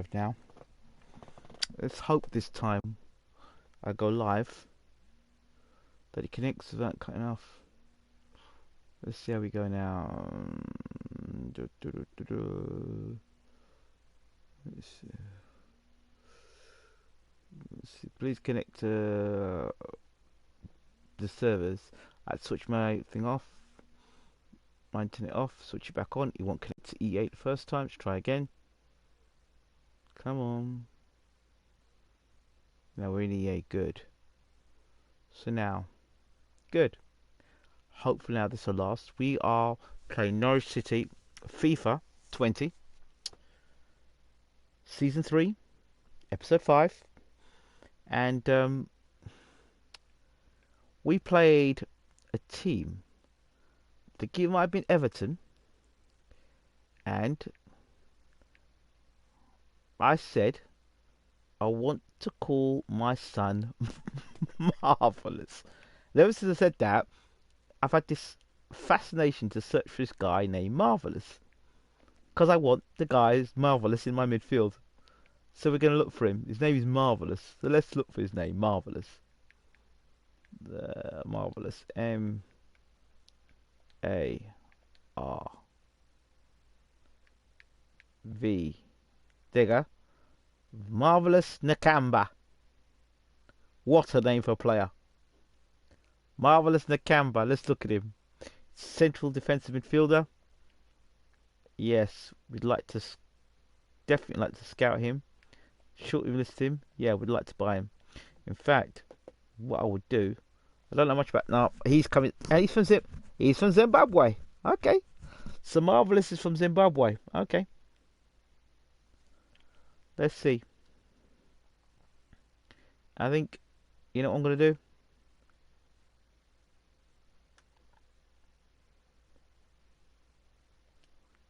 live now. Let's hope this time I go live that it connects without cutting off. Let's see how we go now. Let's see. Please connect to the servers. I'd switch my thing off, my internet off, switch it back on. It won't connect to E8 the first time. Let's try again. Come on. Now we're in EA. Good. So now, good. Hopefully now this will last. We are playing Norwich City, FIFA 20, Season 3, Episode 5. And we played a team. The game might have been Everton. And I said, I want to call my son Marvellous. And ever since I said that, I've had this fascination to search for this guy named Marvellous. Because I want the guy who's Marvellous in my midfield. So we're going to look for him. His name is Marvellous. So let's look for his name, Marvellous. Marvellous. M-A-R-V. Digger. Marvellous Nakamba. What a name for a player. Marvellous Nakamba. Let's look at him. Central defensive midfielder. Yes, we'd like to definitely like to scout him. Shortlist him. Yeah, we'd like to buy him. In fact, what I would do, I don't know much about. No, he's coming. He's from Zimbabwe. Okay, so Marvellous is from Zimbabwe. Okay, let's see. I think you know what I'm gonna do.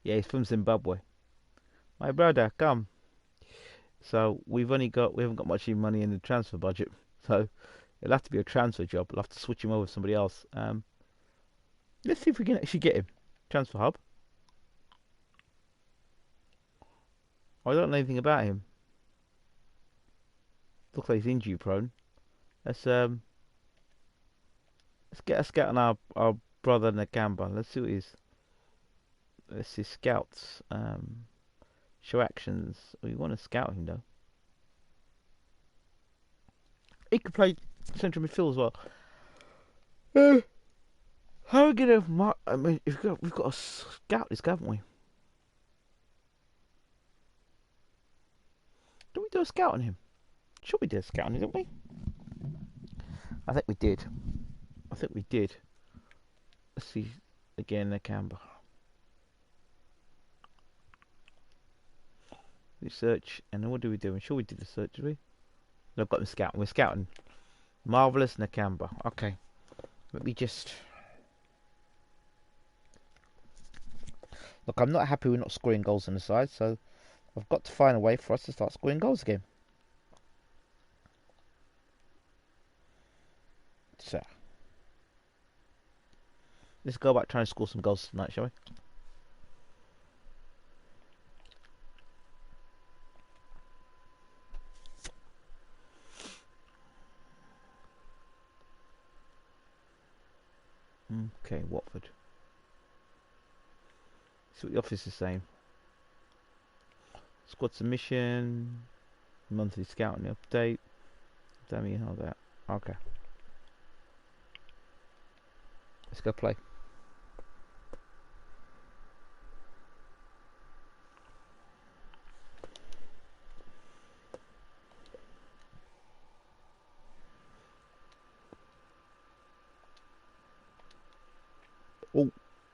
Yeah, he's from Zimbabwe. My brother, come. So we haven't got much money in the transfer budget. So it'll have to be a transfer job. We'll have to switch him over to somebody else. Let's see if we can actually get him. Transfer hub. I don't know anything about him. Looks like he's injury prone. Let's get a scout on our brother Nakamba. Let's see what he's. Let's see scouts. Show actions. We want to scout him though. He could play central midfield as well. How are we gonna mark? I mean, we've got to scout this, haven't we? Did we do a scout on him? Sure, we did a scout on him, didn't we? I think we did. Let's see again, Nakamba. Research, and then what do we do? I'm sure we did the search, did we? No, I've got him scouting. We're scouting. Marvellous Nakamba. Okay. Let me just. Look, I'm not happy we're not scoring goals on the side, so I've got to find a way for us to start scoring goals again. So. Let's go back trying to score some goals tonight, shall we? Okay, Watford. See what the office is saying. Squad submission, monthly scouting update. Dummy and all that. Okay. Let's go play.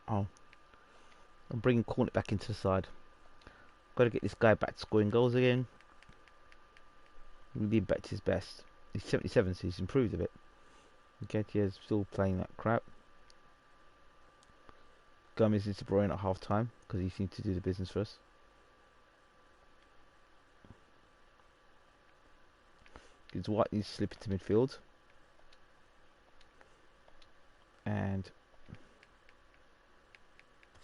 Oh. I'm bringing Cornet back into the side. Got to get this guy back to scoring goals again. Really back to his best. He's 77, so he's improved a bit. Nketiah's still playing that crap. Gomez is De Bruyne at half time because he seemed to do the business for us. Gibbs White needs to slip into midfield. And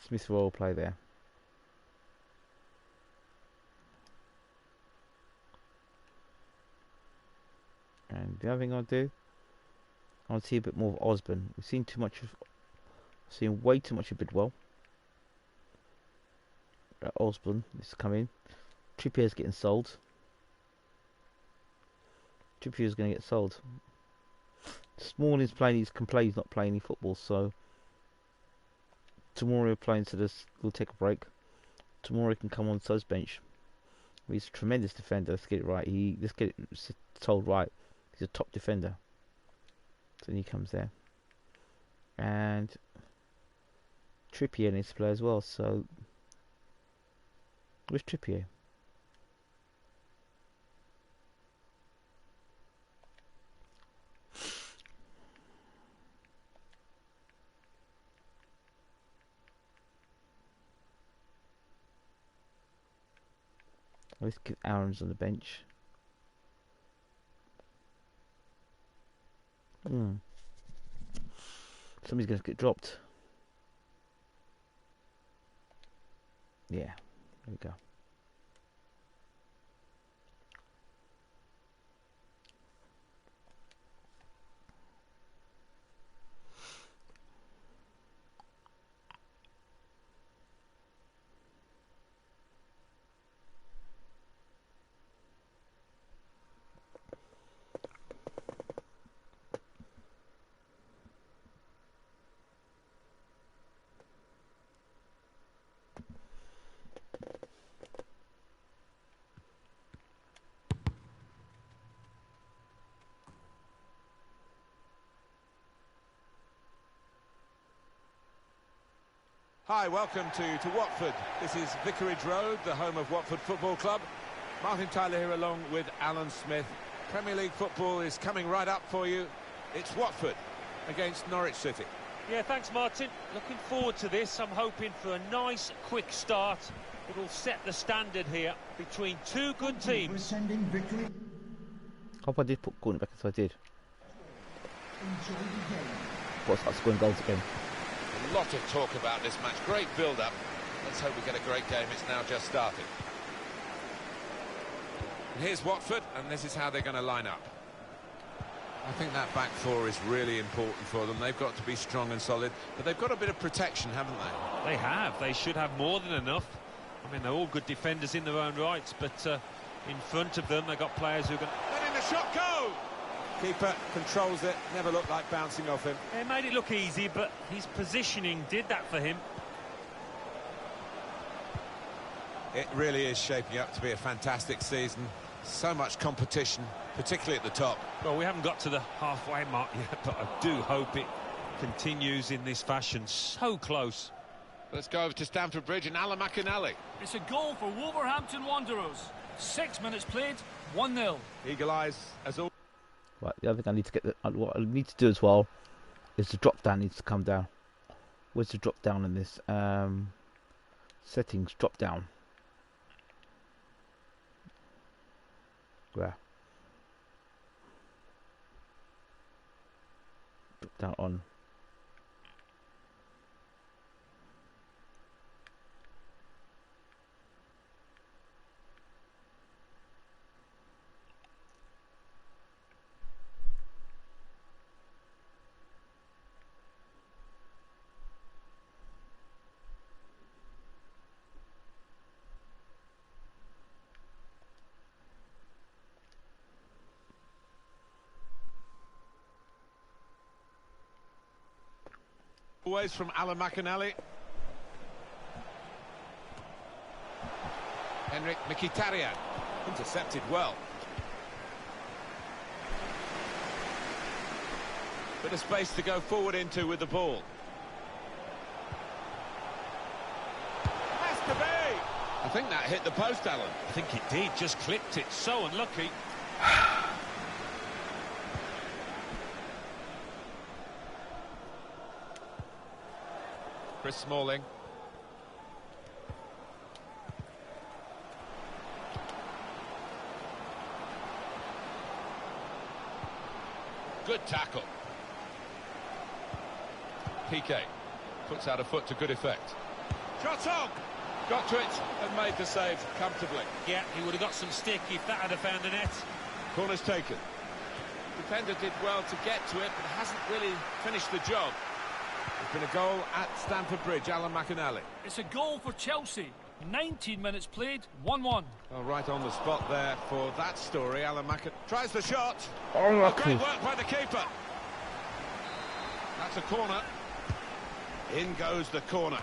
Smith Rowe will play there. The other thing I'll do, I want to see a bit more of Osborne. We've seen too much of, seen way too much of Bidwell. Osborne is coming. Trippier's getting sold. Trippier's going to get sold. Smalling's playing. He's complained he's not playing any football. So tomorrow we're playing. So we'll take a break. Tomorrow he can come on So's bench. He's a tremendous defender. Let's get it right. Let's get it told right. He's a top defender. So then he comes there. And Trippier needs to play as well. So where's Trippier? Let's get Aaron's on the bench. Somebody's going to get dropped. Yeah, there we go. Hi, welcome to Watford. This is Vicarage Road, the home of Watford Football Club. Martin Tyler here along with Alan Smith. Premier League football is coming right up for you. It's Watford against Norwich City. Yeah, thanks Martin. Looking forward to this. I'm hoping for a nice, quick start. It'll set the standard here between two good teams. Hope I did put Gordon back as I did. What's start scoring goals again? A lot of talk about this match. Great build-up. Let's hope we get a great game. It's now just started. And here's Watford, and this is how they're going to line up. I think that back four is really important for them. They've got to be strong and solid, but they've got a bit of protection, haven't they? They have. They should have more than enough. I mean, they're all good defenders in their own rights, but in front of them, they've got players who can... Letting the shot go! Keeper controls it, never looked like bouncing off him. It made it look easy, but his positioning did that for him. It really is shaping up to be a fantastic season. So much competition, particularly at the top. Well, we haven't got to the halfway mark yet, but I do hope it continues in this fashion. So close. Let's go over to Stamford Bridge and Alan McInally. It's a goal for Wolverhampton Wanderers. 6 minutes played, 1-0. Eagle eyes as always. Right, the other thing I need to get, what I need to do as well, is the drop down needs to come down. Where's the drop down in this? Settings, drop down. Where? Drop down on. Always from Alan McInally. Henrik Mkhitaryan intercepted well. Bit of space to go forward into with the ball. Has to be! I think that hit the post, Alan. I think it did, just clipped it. So unlucky. Chris Smalling. Good tackle. PK puts out a foot to good effect. Shot on! Got to it and made the save comfortably. Yeah, he would have got some stick if that had found the net. Corner's taken. Defender did well to get to it, but hasn't really finished the job. There's been a goal at Stamford Bridge, Alan McInally. It's a goal for Chelsea. 19 minutes played, 1-1. Well, right on the spot there for that story. Alan McInally tries the shot. Unlucky. Great work by the keeper. That's a corner. In goes the corner.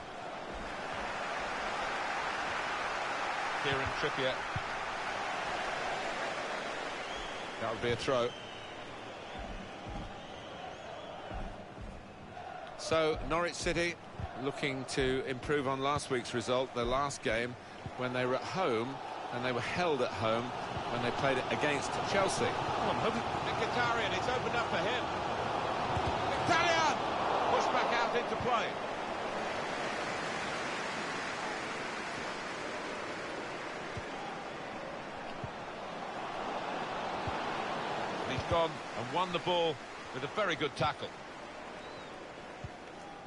Kieran Trippier. That would be a throw. So, Norwich City looking to improve on last week's result, the last game, when they were at home, and they were held at home when they played it against Chelsea. Oh, I'm hoping Mkhitaryan, it's opened up for him. Mkhitaryan! Pushed back out into play. And he's gone and won the ball with a very good tackle.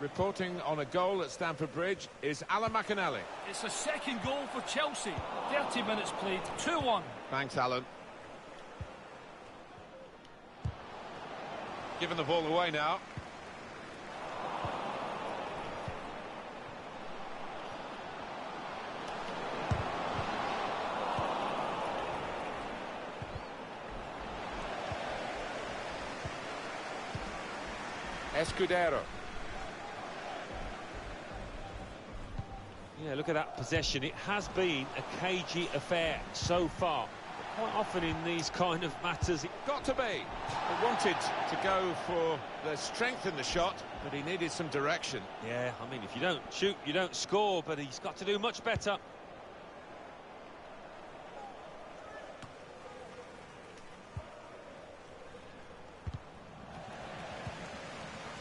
Reporting on a goal at Stamford Bridge is Alan McInally. It's a second goal for Chelsea. 30 minutes played, 2-1. Thanks, Alan. Giving the ball away now. Escudero. Yeah, look at that possession. It has been a cagey affair so far. But quite often in these kind of matters, Got to be. He wanted to go for the strength in the shot, but he needed some direction. yeah, I mean, if you don't shoot, you don't score, but he's got to do much better.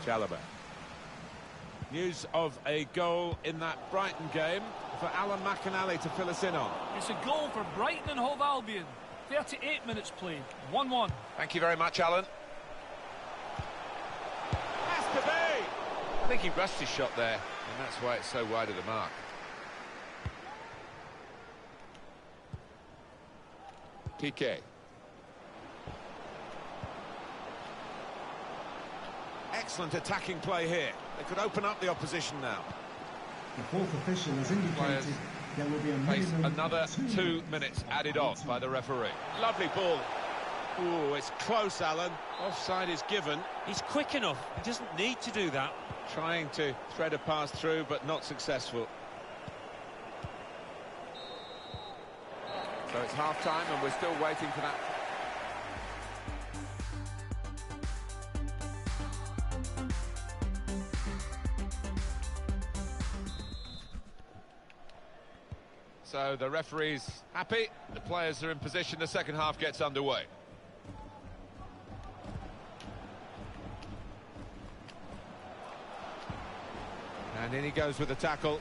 Chalobah. News of a goal in that Brighton game for Alan McInally to fill us in on. It's a goal for Brighton and Hove Albion. 38 minutes played, 1-1. Thank you very much, Alan. Has to be! I think he rushed his shot there, and that's why it's so wide of the mark. PK. Excellent attacking play here. They could open up the opposition now. The fourth official has Players indicated there will be a face minimum another of 2 minutes added on by the referee. Lovely ball. Ooh, it's close, Alan. Offside is given. He's quick enough. He doesn't need to do that. Trying to thread a pass through, but not successful. So it's half-time, and we're still waiting for that. So the referee's happy, the players are in position, the second half gets underway. And in he goes with the tackle.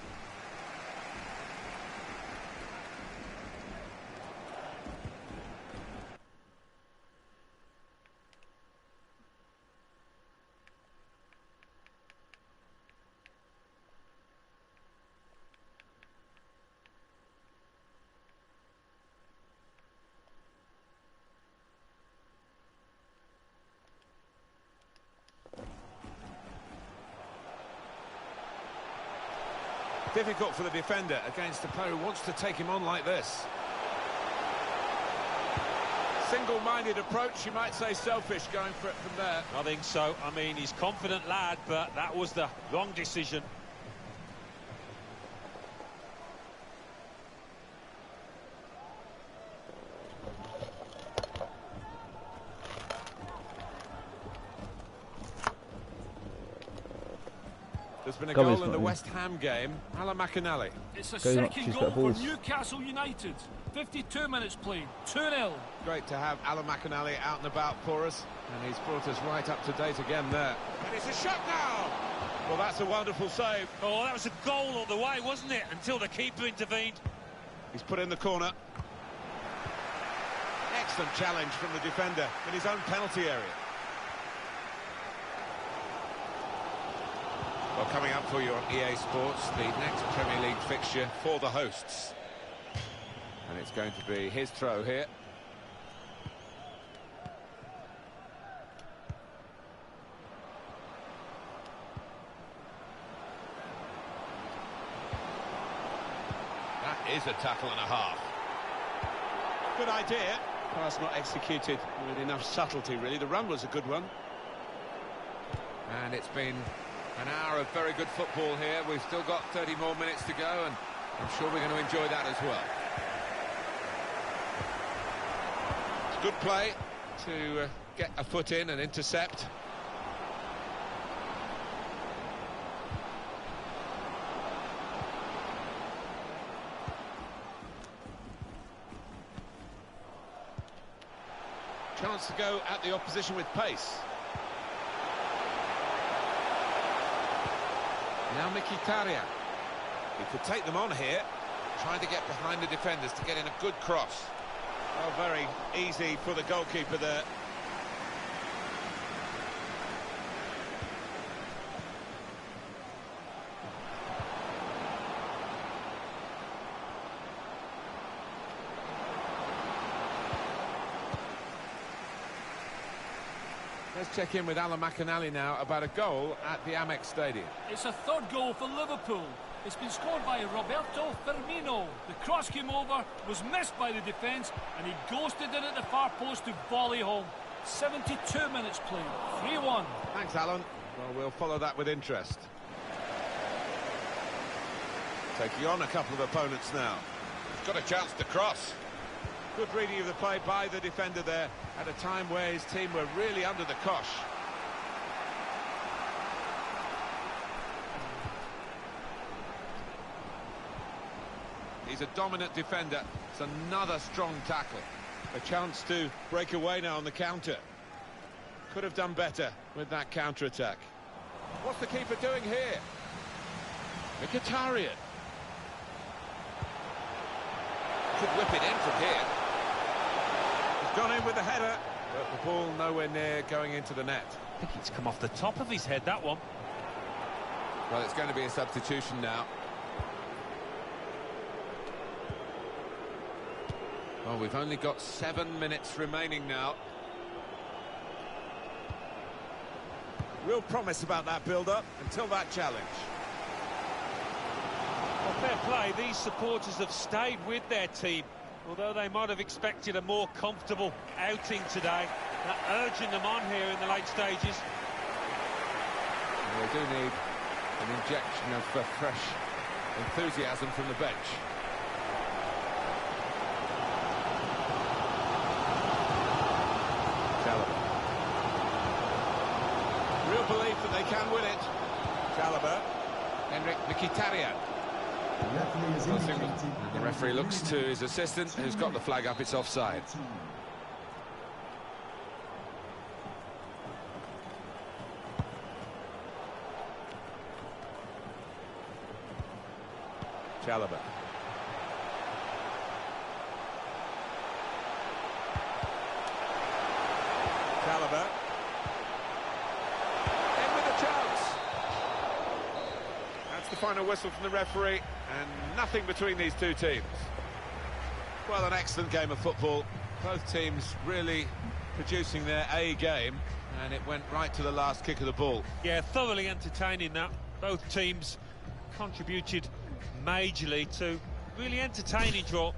Difficult for the defender against a player who wants to take him on like this. Single-minded approach, you might say selfish going for it from there. I think so. I mean, he's a confident lad, but that was the wrong decision. There's been a Go on, goal in the Ismail. West Ham game. Alan McInally. It's a Go on, second she's goal got for balls. Newcastle United. 52 minutes played, 2-0. Great to have Alan McInally out and about for us. And he's brought us right up to date again there. And it's a shot now! Well, that's a wonderful save. Oh, that was a goal all the way, wasn't it? Until the keeper intervened. He's put in the corner. Excellent challenge from the defender in his own penalty area. Well, coming up for you on EA Sports, the next Premier League fixture for the hosts. And it's going to be his throw here. is a tackle and a half. Good idea. Pass not executed with enough subtlety, really. The run was a good one. And it's been an hour of very good football here. We've still got 30 more minutes to go, and I'm sure we're going to enjoy that as well. It's good play to get a foot in and intercept. Chance to go at the opposition with pace. Now Mkhitaryan. He could take them on here, trying to get behind the defenders to get in a good cross. Oh, very easy for the goalkeeper there. Let's check in with Alan McInally now about a goal at the Amex Stadium. It's a third goal for Liverpool. It's been scored by Roberto Firmino. The cross came over, was missed by the defence, and he ghosted in at the far post to volley home. 72 minutes played, 3-1. Thanks, Alan. Well, we'll follow that with interest. Taking on a couple of opponents now. He's got a chance to cross. Good reading of the play by the defender there at a time where his team were really under the cosh. He's a dominant defender. It's another strong tackle. A chance to break away now on the counter. Could have done better with that counter-attack. What's the keeper doing here? Mkhitaryan. Could whip it in from here. He's gone in with the header, but the ball nowhere near going into the net. I think it's come off the top of his head, that one. Well, it's going to be a substitution now. Well, we've only got 7 minutes remaining now. Real promise about that build-up until that challenge. Well, fair play, these supporters have stayed with their team, although they might have expected a more comfortable outing today. They're urging them on here in the late stages. Well, they do need an injection of fresh enthusiasm from the bench. Real belief that they can win it. Chalobah. Henrik Mkhitaryan. The referee looks to his assistant, who's got the flag up. It's offside. Chalobah. Chalobah. In with a chance. That's the final whistle from the referee, and nothing between these two teams. Well, an excellent game of football. Both teams really producing their A game, and it went right to the last kick of the ball. Yeah, thoroughly entertaining that. Both teams contributed majorly to really entertaining draw.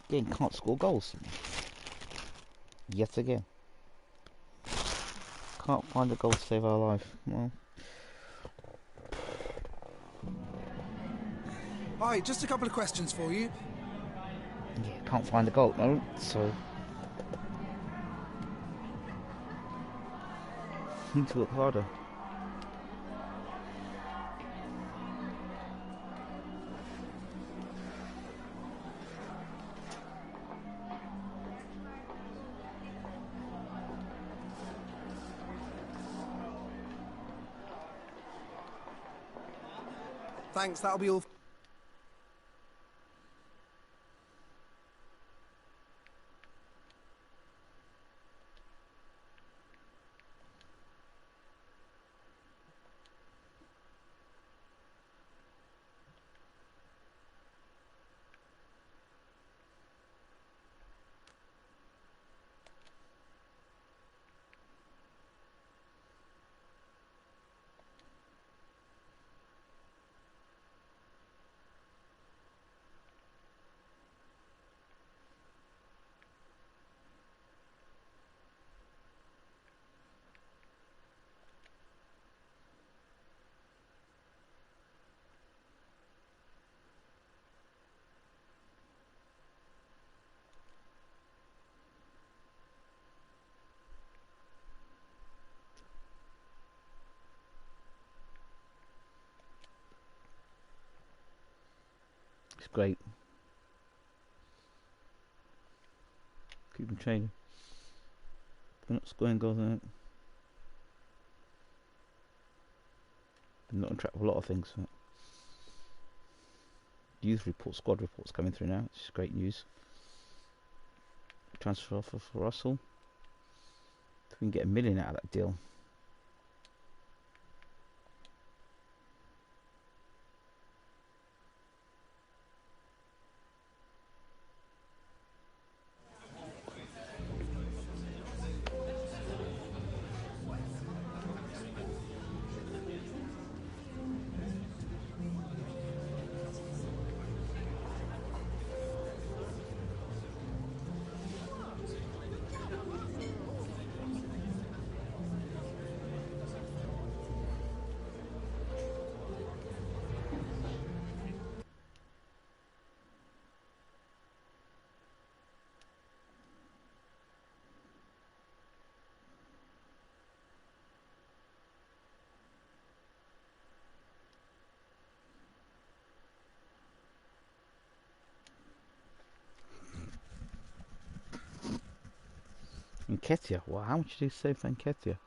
Again, can't score goals. Yet again. Can't find a goal to save our life. Well. Hi, just a couple of questions for you. Yeah, can't find a goal at the moment, so need to look harder. Thanks, that'll be all. It's great. Keep them training. They're not scoring goals in it. They're not on track with a lot of things. Youth reports, squad reports coming through now. It's great news. Transfer offer for Russell. If we can get $1 million out of that deal. Nketiah, wow, how much did you say for Nketiah?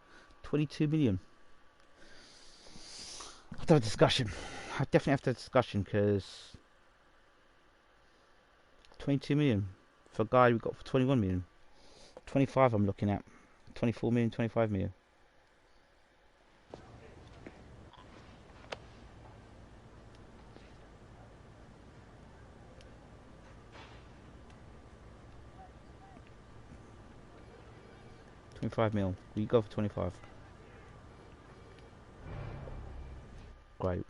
22 million. I have to have a discussion. I definitely have to have a discussion because 22 million for a guy we got for 21 million. 25 I'm looking at. 24 million, 25 million. $25 million. We go for 25. Great.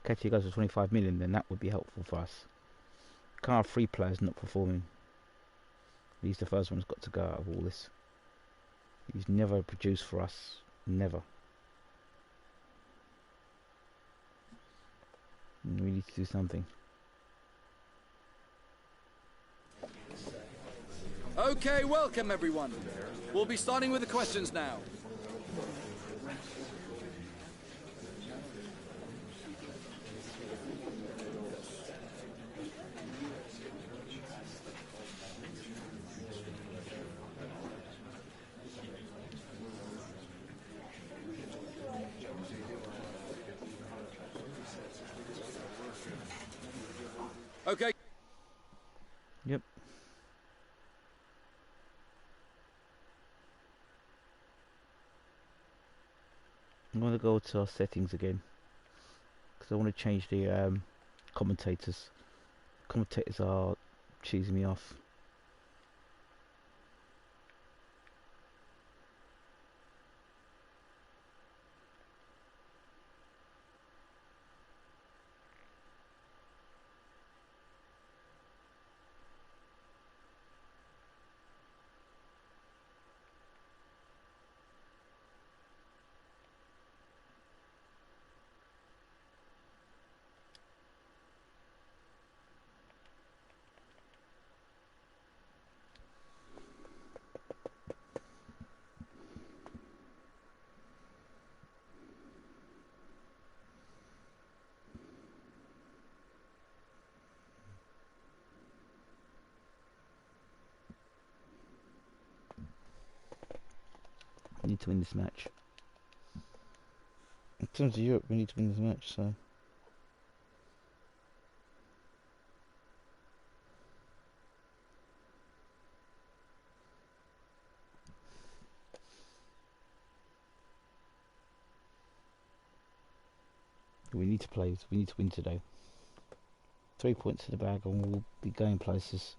Nketiah goes for 25 million, then that would be helpful for us. Can't have 3 players not performing. He's the first one who's got to go out of all this. He's never produced for us. Never. And we need to do something. Okay, welcome everyone. We'll be starting with the questions now. Okay. Yep. I'm going to go to our settings again because I want to change the commentators. Commentators are cheesing me off. We need to win this match. In terms of Europe, we need to win this match, so... We need to play, we need to win today. 3 points in the bag and we'll be going places.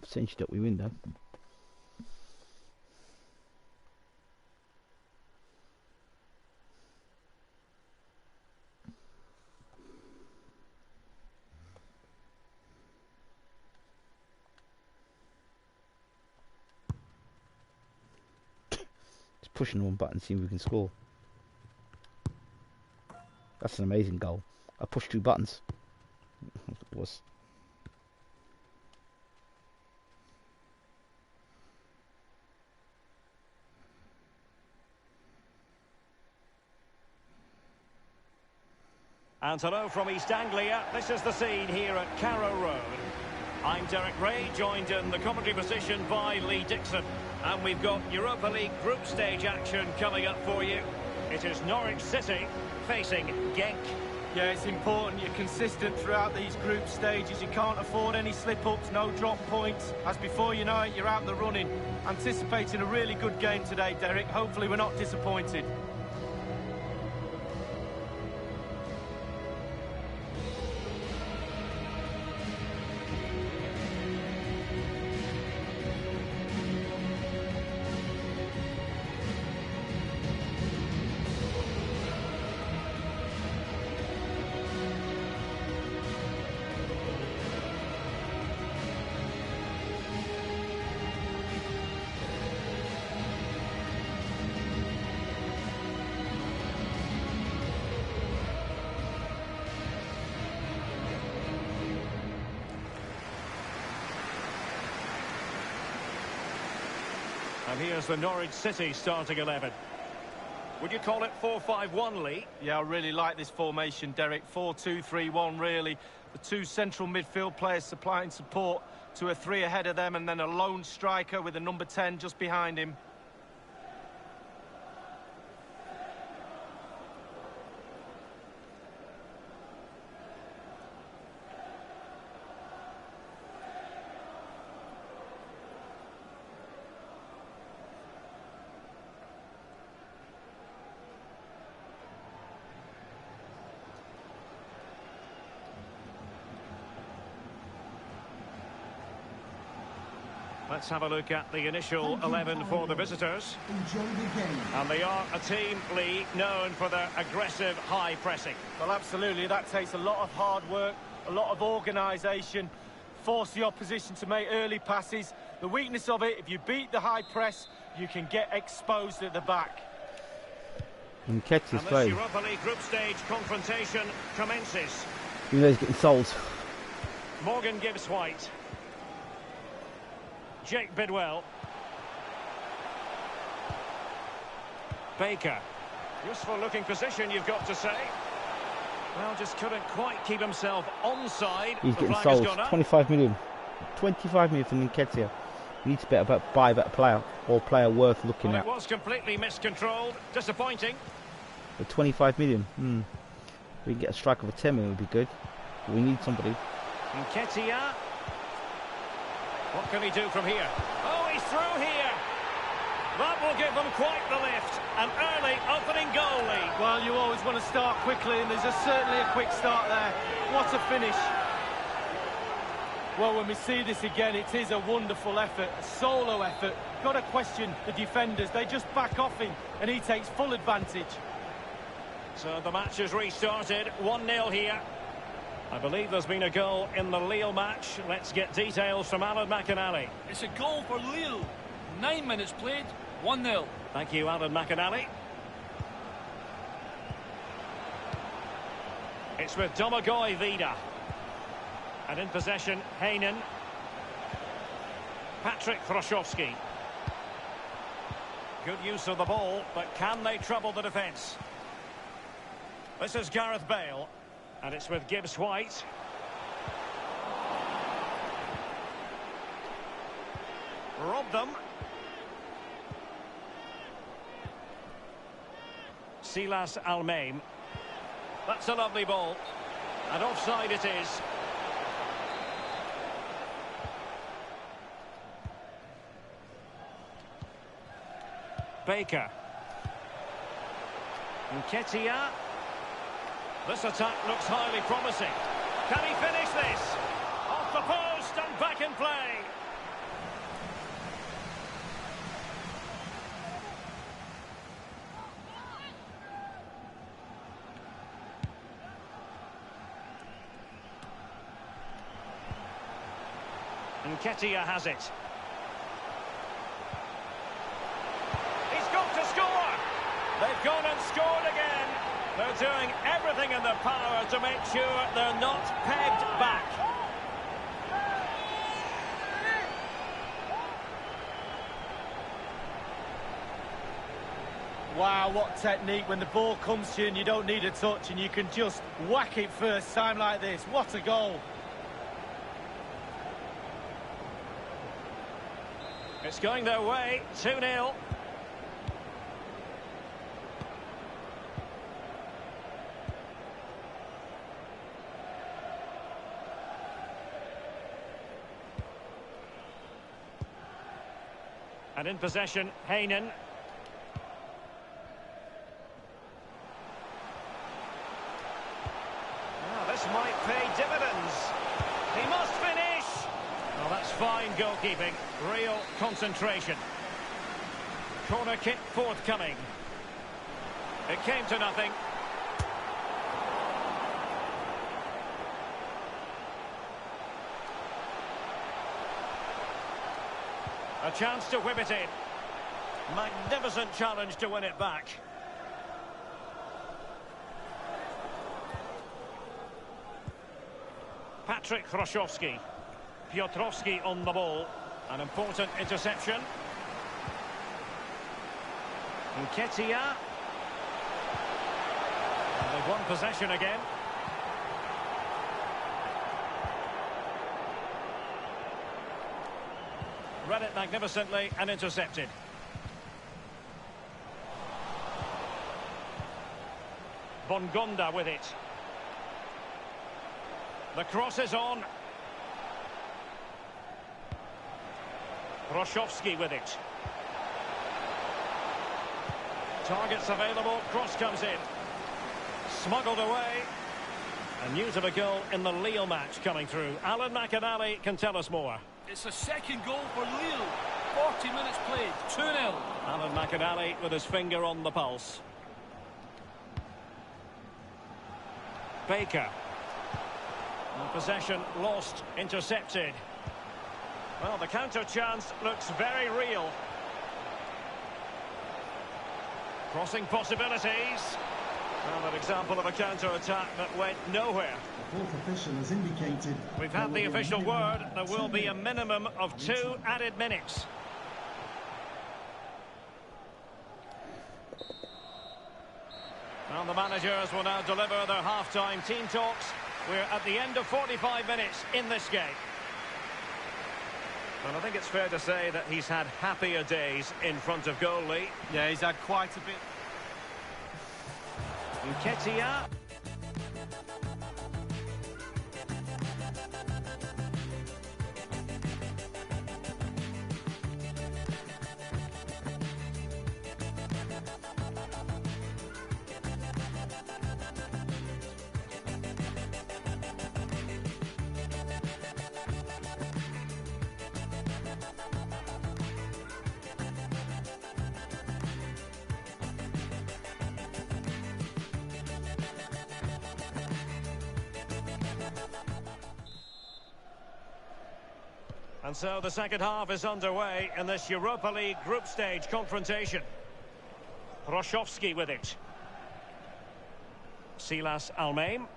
Essentially that we win though. Just pushing one button, see if we can score. That's an amazing goal. I pushed 2 buttons. It was. And hello from East Anglia. This is the scene here at Carrow Road. I'm Derek Ray, joined in the commentary position by Lee Dixon. And we've got Europa League group stage action coming up for you. It is Norwich City facing Genk. Yeah, it's important you're consistent throughout these group stages. You can't afford any slip-ups, no drop points. As before you know it, you're out in the running. Anticipating a really good game today, Derek. Hopefully we're not disappointed. And here's the Norwich City starting 11. Would you call it 4-5-1, Lee? Yeah, I really like this formation, Derek. 4-2-3-1, really. The two central midfield players supplying support to a three ahead of them, and then a lone striker with a number 10 just behind him. Let's have a look at the initial 11 for the visitors. Enjoy the game. And they are a team, Lee, known for their aggressive high pressing. Well, absolutely. That takes a lot of hard work, a lot of organisation, force the opposition to make early passes. The weakness of it, if you beat the high press, you can get exposed at the back. And Nketiah's And this playing. Europa League group stage confrontation commences. Even though he's getting sold. Morgan Gibbs White. Jake Bidwell. Baker. Useful looking position, you've got to say. Well, just couldn't quite keep himself onside. He's The getting flag has sold. gone up. 25 million. 25 million from Nketiah. He needs to buy a better player, or player worth looking Well, at. it was completely miscontrolled. Disappointing. For 25 million. We can get a striker for 10 million would be good. But we need somebody. Nketiah. What can he do from here? Oh, he's through here. That will give them quite the lift. An early opening goal lead. Well, you always want to start quickly, and there's certainly a quick start there. What a finish. Well, when we see this again, it is a wonderful effort, a solo effort. Got to question the defenders. They just back off him, and he takes full advantage. So the match has restarted. 1-0 here. I believe there's been a goal in the Lille match. Let's get details from Alan McInally. It's a goal for Lille. 9 minutes played, 1-0. Thank you, Alan McInally. It's with Domagoj Vida. And in possession, Heinen. Patrick Throszowski. Good use of the ball, but can they trouble the defence? This is Gareth Bale. And it's with Gibbs White. Robbed them. Silas Almeim. That's a lovely ball. And offside it is. Baker. Nketiah. This attack looks highly promising. Can he finish this? Off the post and back in play. Nketiah has it. He's got to score. They've gone and scored again. They're doing everything in their power to make sure they're not pegged back. Wow, what technique when the ball comes to you and you don't need a touch and you can just whack it first time like this. What a goal. It's going their way, 2-0. And in possession, Heinen. This might pay dividends. He must finish. Well, that's fine goalkeeping. Real concentration. Corner kick forthcoming. It came to nothing. A chance to whip it in. Magnificent challenge to win it back. Patrick Hroszowski. Piotrowski on the ball. An important interception. Nketiah. And they've won possession again. Read it magnificently and intercepted. Bongonda with it. The cross is on. Hroszowski with it. Targets available. Cross comes in. Smuggled away. And news of a goal in the Lille match coming through. Alan McInally can tell us more. It's a second goal for Lille. 40 minutes played. 2-0. Alan McInally with his finger on the pulse. Baker. And possession lost, intercepted. Well, the counter chance looks very real. Crossing possibilities. Well, an example of a counter-attack that went nowhere. The fourth official has indicated... We've had the official word. There will be a minimum of 2 added minutes. Well, the managers will now deliver their half-time team talks. We're at the end of 45 minutes in this game. And I think it's fair to say that he's had happier days in front of goal, Lee. Yeah, he's had quite a bit. Nketiah. And so the second half is underway in this Europa League group stage confrontation. Hroszowski with it. Silas Almeida.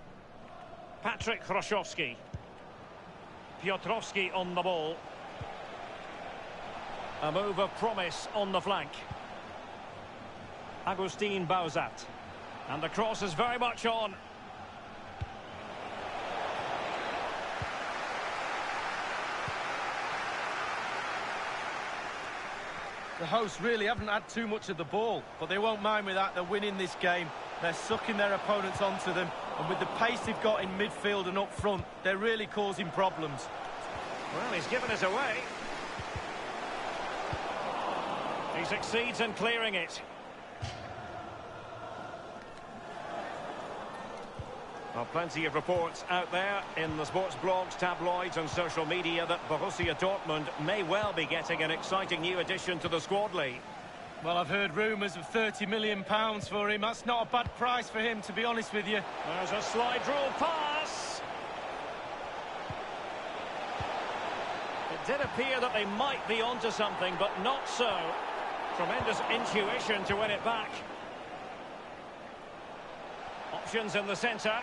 Patrick Hroszowski. Piotrowski on the ball. A move of promise on the flank. Agustin Bauzat. And the cross is very much on. The hosts really haven't had too much of the ball, but they won't mind with that. They're winning this game. They're sucking their opponents onto them, and with the pace they've got in midfield and up front, they're really causing problems. Well, he's given it away. He succeeds in clearing it. Well, plenty of reports out there in the sports blogs, tabloids and social media that Borussia Dortmund may well be getting an exciting new addition to the squad, Lee. Well, I've heard rumours of £30 million for him. That's not a bad price for him, to be honest with you. There's a slide rule pass. It did appear that they might be onto something, but not so. Tremendous intuition to win it back. Options in the centre.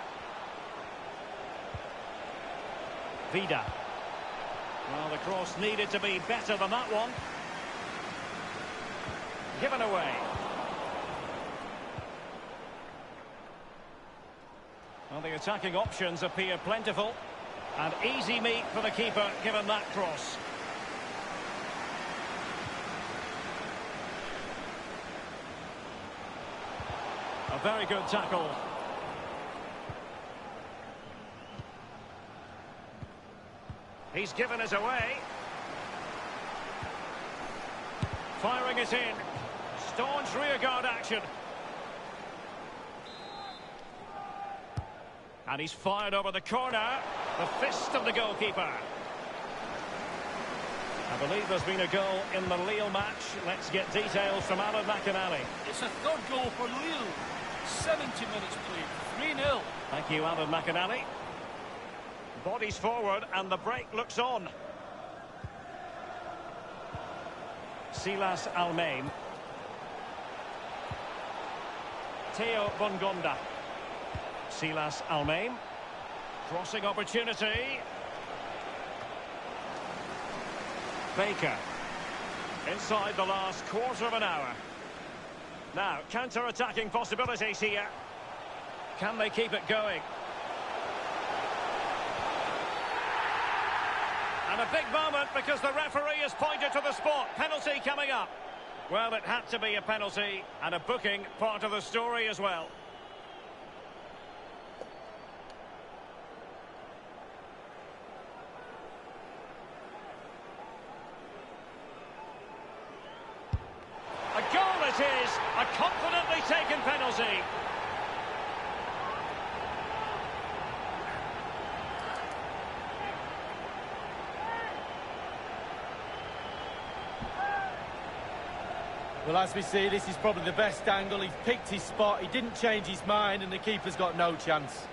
Vida. Well, the cross needed to be better than that one. Given away. Well, the attacking options appear plentiful. And easy meat for the keeper, given that cross. A very good tackle. He's given it away. Firing it in. Staunch rearguard action. And he's fired over the corner. The fist of the goalkeeper. I believe there's been a goal in the Lille match. Let's get details from Alan McInally. It's a third goal for Lille. 70 minutes played. 3-0. Thank you, Alan McInally. Bodies forward and the break looks on. Silas Almein. Theo Bongonda. Silas Almein. Crossing opportunity. Baker. Inside the last quarter of an hour. Now, counter-attacking possibilities here. Can they keep it going? And a big moment because the referee has pointed to the spot. Penalty coming up. Well, it had to be a penalty, and a booking part of the story as well. A goal it is, a confidently taken penalty. Well, as we see, this is probably the best angle. He's picked his spot, he didn't change his mind, and the keeper's got no chance.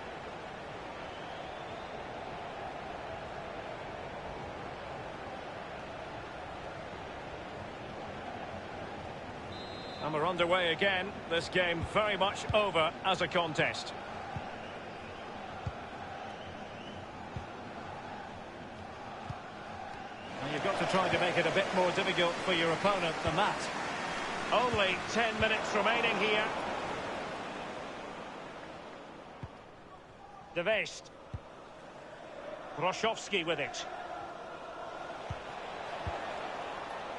And we're underway again. This game very much over as a contest. And you've got to try to make it a bit more difficult for your opponent than that. Only 10 minutes remaining here. De West. Proszowski with it.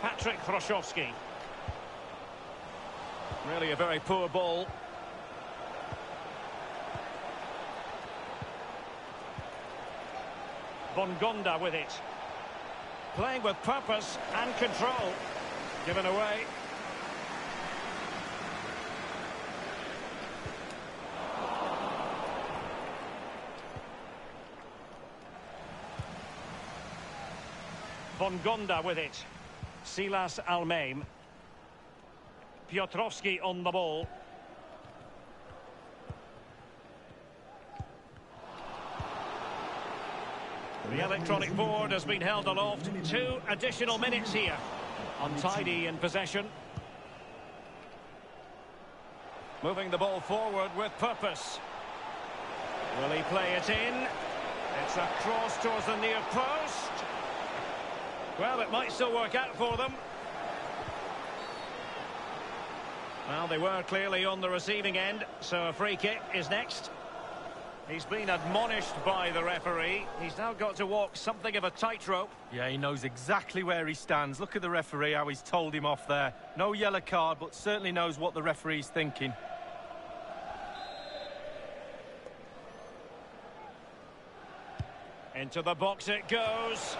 Patrick Proszowski. Really a very poor ball. Bongonda with it. Playing with purpose and control. Given away. Bongonda with it. Silas Almein. Piotrowski on the ball. The electronic board has been held aloft. 2 additional minutes here. Untidy in possession. Moving the ball forward with purpose. Will he play it in? It's a cross towards the near post. Well, it might still work out for them. Well, they were clearly on the receiving end, so a free kick is next. He's been admonished by the referee. He's now got to walk something of a tightrope. Yeah, he knows exactly where he stands. Look at the referee, how he's told him off there. No yellow card, but certainly knows what the referee's thinking. Into the box it goes.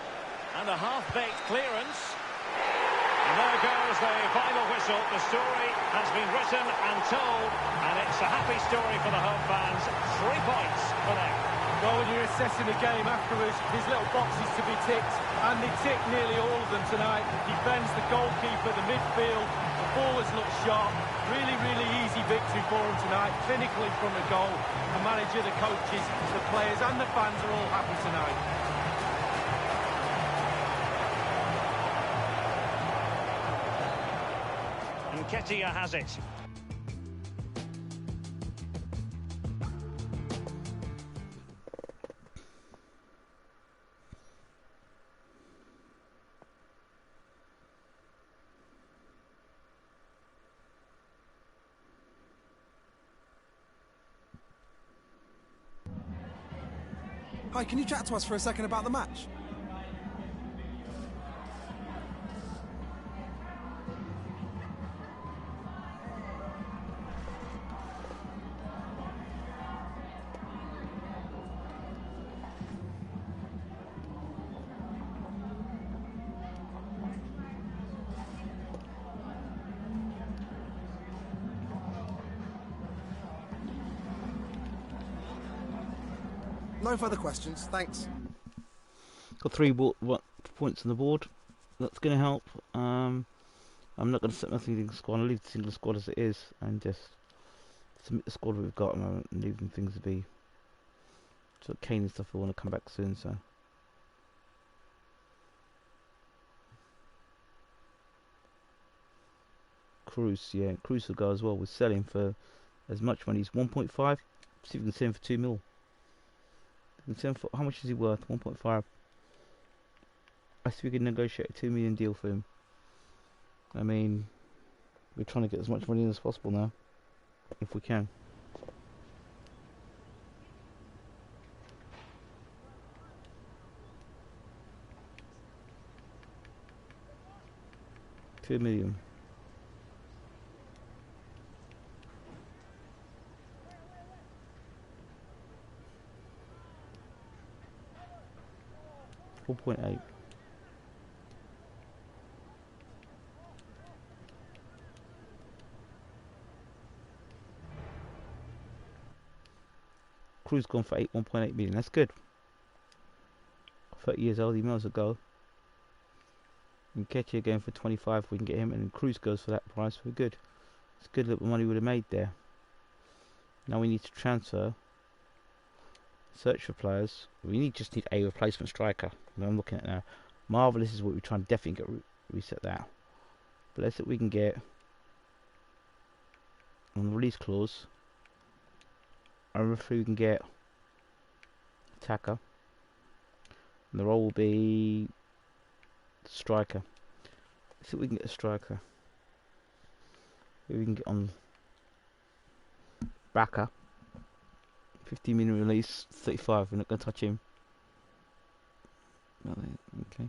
And a half-baked clearance. And there goes the final whistle. The story has been written and told, and it's a happy story for the home fans. 3 points for them. Well, when you're assessing the game afterwards, there's little boxes to be ticked, and they tick nearly all of them tonight. The defence, the goalkeeper, the midfield, the ball has looked sharp. Really, really easy victory for them tonight. Clinically from the goal. The manager, the coaches, the players and the fans are all happy tonight. Ketia has it. Hi, can you chat to us for a second about the match? No further questions, thanks. Got 3 points on the board. That's going to help. I'm not going to set my single squad. I'll leave the single squad as it is and just submit the squad we've got and leaving things to be. So Kane and stuff will want to come back soon, so. Cruz, yeah, Cruz will go as well. We're selling for as much money as 1.5. See if we can sell him for 2 mil. We can sell him for, how much is he worth? 1.5. I see we can negotiate a 2 million deal for him. I mean, we're trying to get as much money as possible now, if we can. $2 million. $4.8. Cruz gone for 1.8 million. That's good. 30 years old, he might as well go. And Ketchia going for 25. We can get him, and Cruz goes for that price. We're good. It's good little money we would have made there. Now we need to transfer. Search for players. We just need a replacement striker. I'm looking at now. Marvellous is what we're trying to definitely get reset that. But let's see what we can get on the release clause. I wonder if we can get attacker. And the role will be striker. Let's see if we can get a striker. Maybe we can get on backer. 15 minute release, 35. We're not going to touch him. Okay.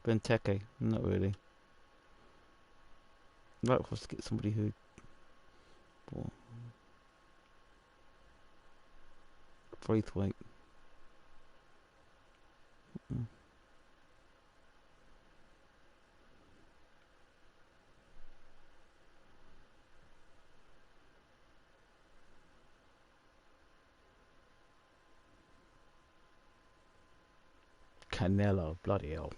Benteke, not really. I'd like for us to get somebody who. Braithwaite. Canelo, bloody hell.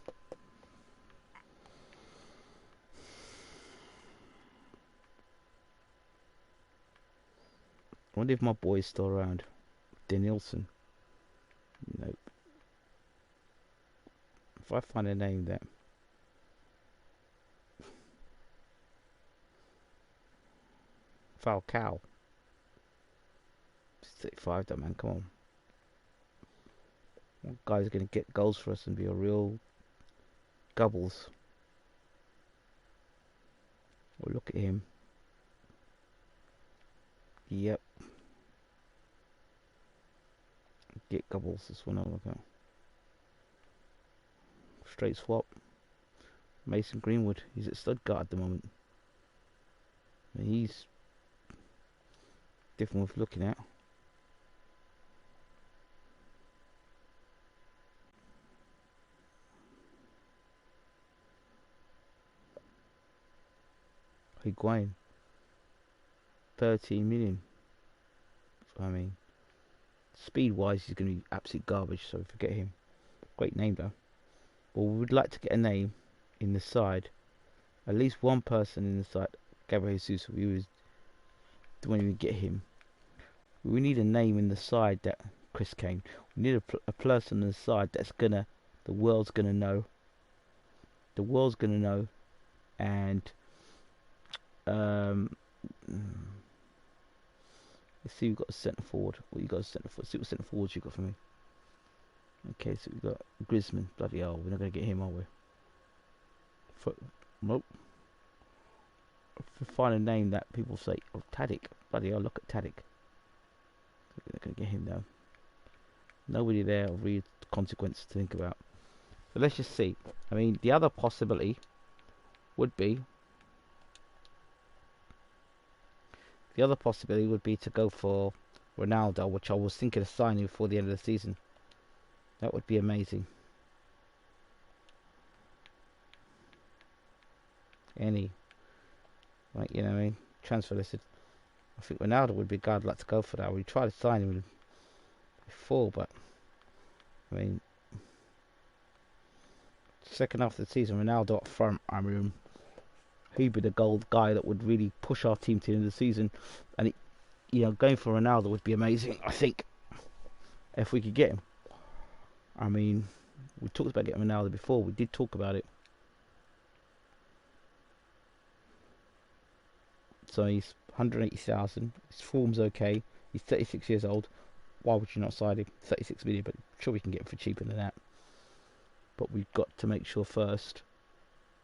I wonder if my boy's still around. Denilson. Nope. If I find a name that. Falcao. 35 though, man, come on. One guy's gonna get goals for us and be a real gobbles. We'll look at him. Yep. Get gobbles, this one I'll look at. Straight swap. Mason Greenwood, he's at Stuttgart at the moment. And he's different worth looking at. Higuain. 13 million. I mean, speed wise he's going to be absolute garbage, so forget him. Great name though. But we would like to get a name in the side. At least one person in the side. Gabriel Jesus, we was when we get him. We need a name in the side that Chris Kane. We need a person on the side that's gonna, the world's gonna know. The world's gonna know, and let's see. We've got a centre forward. What you got a centre forward? See what centre forwards you got for me. Okay, so we've got Griezmann. Bloody hell, we're not gonna get him, are we? Nope. Find a name that people say, oh, Tadic. Bloody hell, look at Tadic. They're going to get him though. Nobody there of real consequence to think about. So let's just see. I mean, the other possibility would be to go for Ronaldo, which I was thinking of signing before the end of the season. That would be amazing. Like, you know what I mean? Transfer listed. I think Ronaldo would be a guy I'd like to go for that. We tried to sign him before, but I mean, second half of the season, Ronaldo up front, I mean, he'd be the gold guy that would really push our team to the end of the season. And it, you know, going for Ronaldo would be amazing, I think, if we could get him. I mean, we talked about getting Ronaldo before. We did talk about it. So he's 180,000. His form's okay. He's 36 years old. Why would you not sign him? 36 million, but I'm sure we can get him for cheaper than that. But we've got to make sure first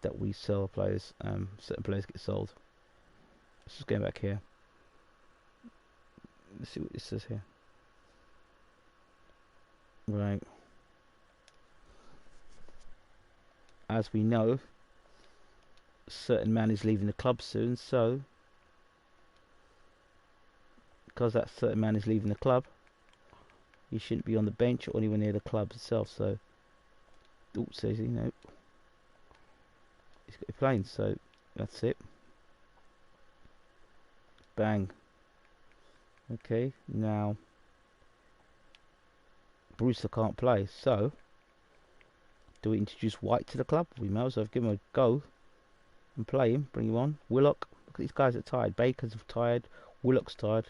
that we sell players. Certain players get sold. Let's just go back here. Let's see what this says here. Right. As we know, a certain man is leaving the club soon, so because that certain man is leaving the club, he shouldn't be on the bench or anywhere near the club itself. So, says he, no, he's got to be playing. So that's it. Bang. Okay, now Brewster can't play, so do we introduce White to the club? We may as well give him a go and play him, bring him on. Willock, look at these guys that are tired. Baker's tired, Willock's tired.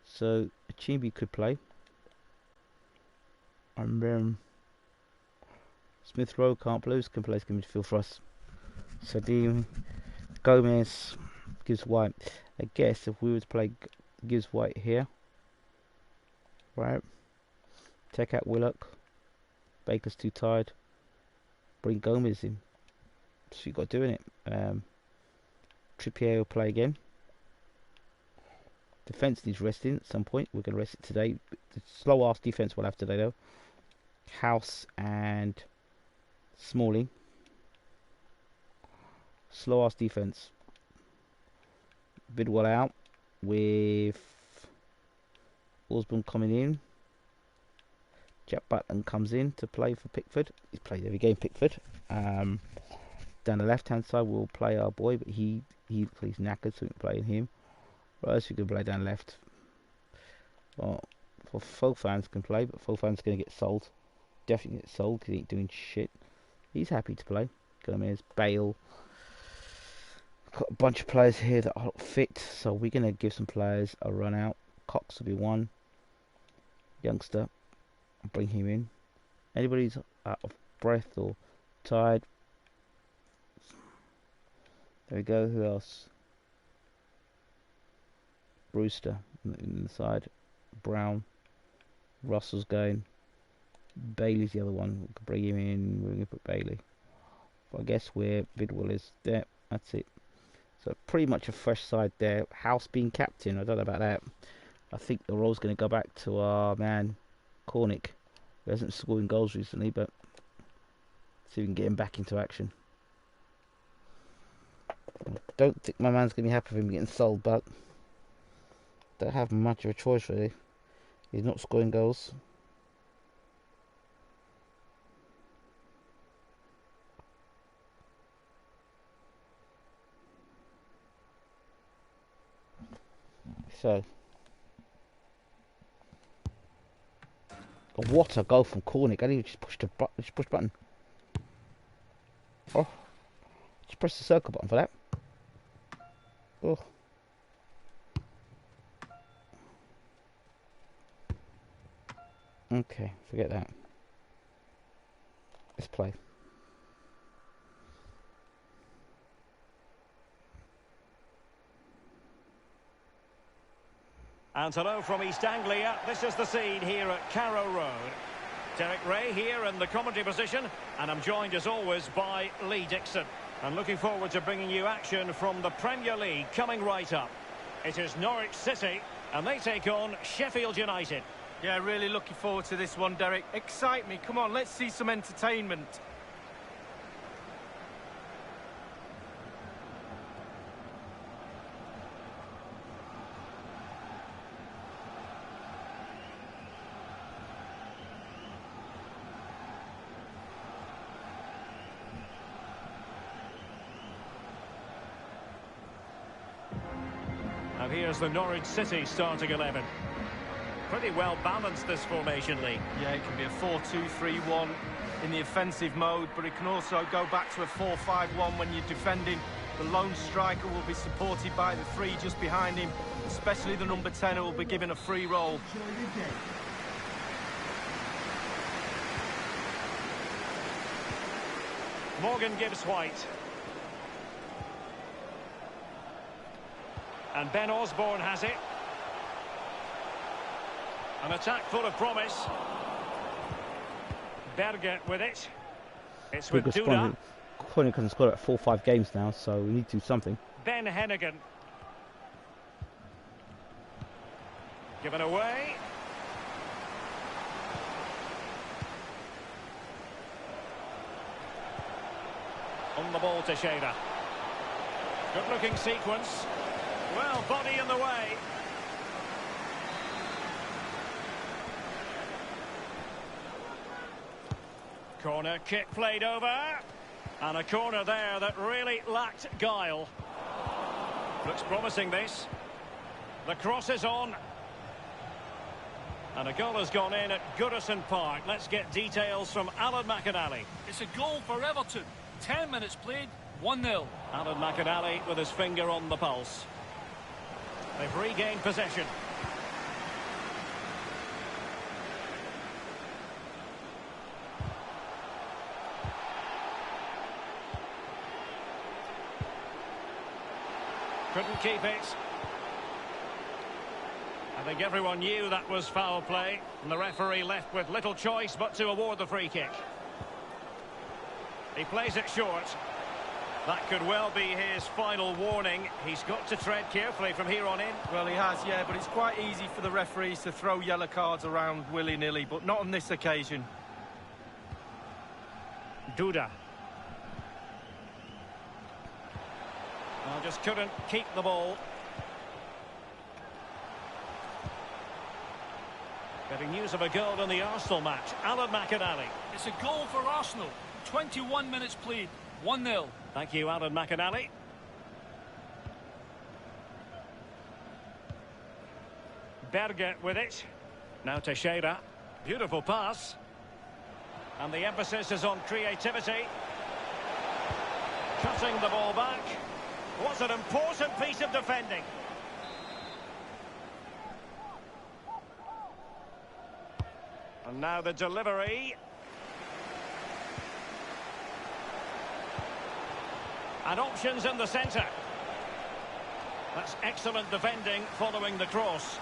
So Achimbi could play. And Smith Rowe can't play, can play midfield for us. Sadim, Gomez, Gibbs White. I guess if we were to play Gibbs White here, right? Take out Willock. Baker's too tired. Bring Gomez in. So you got doing it. Trippier will play again. Defence needs resting at some point. We're going to rest it today. The slow ass defence we'll have today though. House and Smalling. Slow ass defence. Bidwell out with Osborne coming in. Jack Button comes in to play for Pickford. He's played every game, Pickford. Down the left hand side we'll play our boy, but he plays knackered, so we can play him. What else we can play down left? Well, for Fofan's can play, but Fofan's going to get sold. Definitely get sold because he ain't doing shit. He's happy to play. Gomez, Bale. Got a bunch of players here that are fit, so we're going to give some players a run out. Cox will be one. Youngster. I'll bring him in. Anybody's out of breath or tired? There we go. Who else? Brewster in the side. Brown. Russell's going. Bailey's the other one. We can bring him in. We're going to put Bailey. I guess where Bidwell is there. That's it. So pretty much a fresh side there. House being captain. I don't know about that. I think the role's going to go back to our man Cornick. He hasn't scored in goals recently, but see if we can get him back into action. I don't think my man's going to be happy with him getting sold, but don't have much of a choice really. He's not scoring goals. So, what a goal from Cornick! I didn't just push the button. Oh, just press the circle button for that. Oh. Okay, forget that. Let's play. And hello from East Anglia. This is the scene here at Carrow Road. Derek Ray here in the commentary position, and I'm joined as always by Lee Dixon. And looking forward to bringing you action from the Premier League coming right up. It is Norwich City, and they take on Sheffield United. Yeah, really looking forward to this one, Derek. Excite me. Come on, let's see some entertainment. And here's the Norwich City starting 11. Pretty well balanced, this formation, Lee. Yeah, it can be a 4-2-3-1 in the offensive mode, but it can also go back to a 4-5-1 when you're defending. The lone striker will be supported by the three just behind him, especially the number 10 who will be given a free role. Morgan gives White. And Ben Osborne has it. An attack full of promise. Berger with it. It's with Duda. Corner hasn't scored at 4-5 games now, so we need to do something. Ben Hennigan. Given away. On the ball to Shader. Good looking sequence. Well, body in the way. Corner kick played over. And a corner there that really lacked guile. Looks promising, this. The cross is on. And a goal has gone in at Goodison Park. Let's get details from Alan McInally. It's a goal for Everton. 10 minutes played, 1-0. Alan McInally with his finger on the pulse. They've regained possession. Couldn't keep it. I think everyone knew that was foul play, and the referee left with little choice but to award the free kick. He plays it short. That could well be his final warning. He's got to tread carefully from here on in. Well, he has, yeah, but it's quite easy for the referees to throw yellow cards around willy-nilly, but not on this occasion. Duda. Well, just couldn't keep the ball. Getting news of a goal in the Arsenal match. Alan McInally. It's a goal for Arsenal. 21 minutes played, 1-0. Thank you, Alan McInally. Berger with it. Now Teixeira. Beautiful pass. And the emphasis is on creativity. Cutting the ball back. What an important piece of defending. And now the delivery. And options in the centre. That's excellent defending following the cross.